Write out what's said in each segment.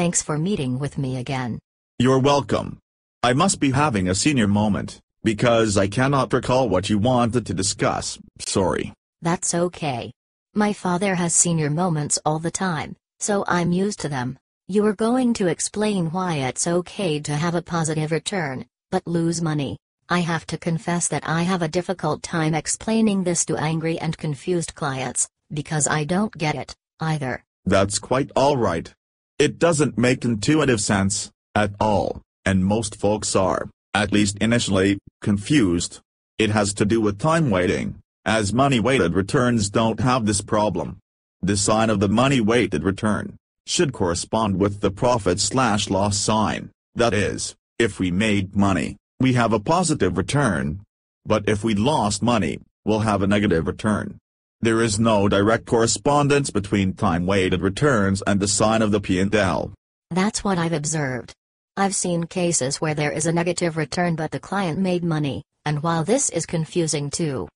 Thanks for meeting with me again. You're welcome. I must be having a senior moment, because I cannot recall what you wanted to discuss, sorry. That's okay. My father has senior moments all the time, so I'm used to them. You were going to explain why it's okay to have a positive return, but lose money. I have to confess that I have a difficult time explaining this to angry and confused clients, because I don't get it, either. That's quite alright. It doesn't make intuitive sense, at all, and most folks are, at least initially, confused. It has to do with time weighting, as money-weighted returns don't have this problem. The sign of the money-weighted return should correspond with the profit/loss sign, that is, if we made money, we have a positive return. But if we lost money, we'll have a negative return. There is no direct correspondence between time-weighted returns and the sign of the P&L. That's what I've observed. I've seen cases where there is a negative return but the client made money, and while this is confusing too,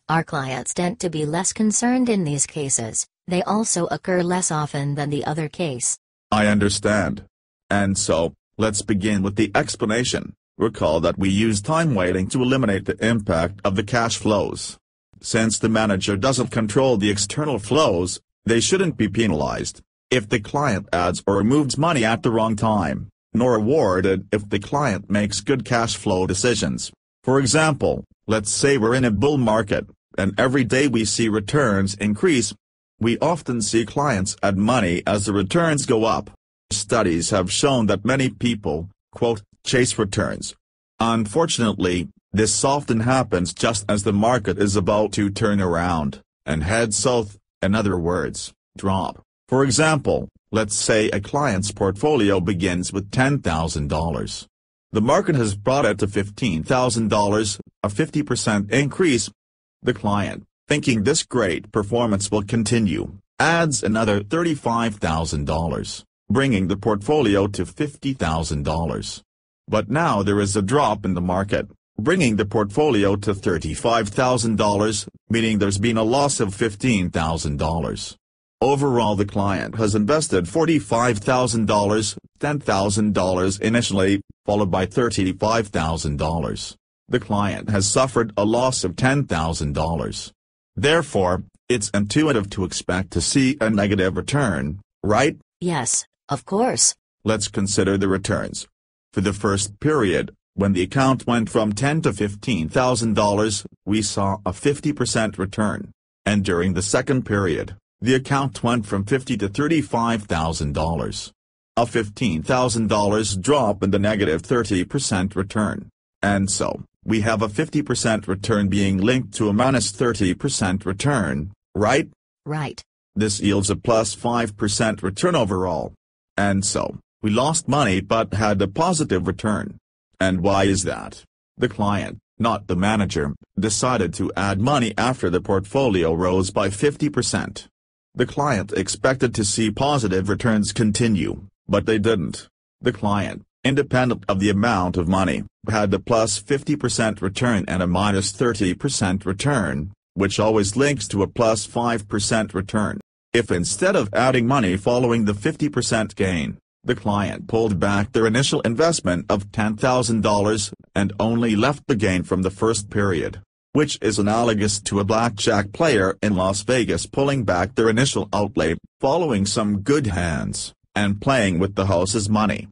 our clients tend to be less concerned in these cases. They also occur less often than the other case. I understand. And so, let's begin with the explanation. Recall that we use time weighting to eliminate the impact of the cash flows. Since the manager doesn't control the external flows, they shouldn't be penalized if the client adds or removes money at the wrong time, nor rewarded if the client makes good cash flow decisions. For example, let's say we're in a bull market, and every day we see returns increase. We often see clients add money as the returns go up. Studies have shown that many people, quote, chase returns. Unfortunately, this often happens just as the market is about to turn around and head south, in other words, drop. For example, let's say a client's portfolio begins with $10,000. The market has brought it to $15,000, a 50% increase. The client, thinking this great performance will continue, adds another $35,000, bringing the portfolio to $50,000. But now there is a drop in the market, bringing the portfolio to $35,000, meaning there's been a loss of $15,000. Overall, the client has invested $45,000, $10,000 initially, followed by $35,000. The client has suffered a loss of $10,000. Therefore, it's intuitive to expect to see a negative return, right? Yes, of course. Let's consider the returns. For the first period, when the account went from $10,000 to $15,000, we saw a 50% return. And during the second period, the account went from $50,000 to $35,000. A $15,000 drop and a negative 30% return. And so, we have a 50% return being linked to a minus 30% return, right? Right. This yields a plus 5% return overall. And so, we lost money but had a positive return. And why is that? The client, not the manager, decided to add money after the portfolio rose by 50%. The client expected to see positive returns continue, but they didn't. The client, independent of the amount of money, had a plus 50% return and a minus 30% return, which always links to a plus 5% return. If instead of adding money following the 50% gain, the client pulled back their initial investment of $10,000 and only left the gain from the first period, which is analogous to a blackjack player in Las Vegas pulling back their initial outlay, following some good hands, and playing with the house's money.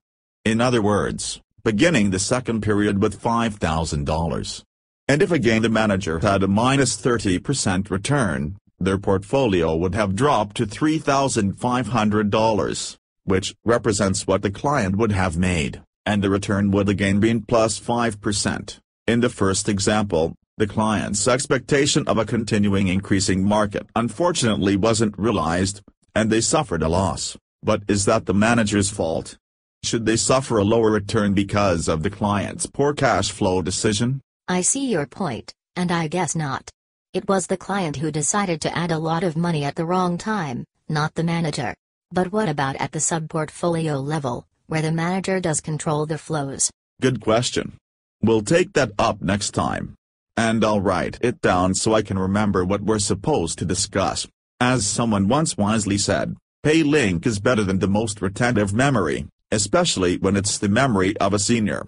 In other words, beginning the second period with $5,000. And if again the manager had a minus 30% return, their portfolio would have dropped to $3,500, which represents what the client would have made, and the return would again be plus 5%. In the first example, the client's expectation of a continuing increasing market unfortunately wasn't realized, and they suffered a loss. But is that the manager's fault? Should they suffer a lower return because of the client's poor cash flow decision? I see your point, and I guess not. It was the client who decided to add a lot of money at the wrong time, not the manager. But what about at the sub-portfolio level, where the manager does control the flows? Good question. We'll take that up next time. And I'll write it down so I can remember what we're supposed to discuss. As someone once wisely said, PayLink is better than the most retentive memory, especially when it's the memory of a senior.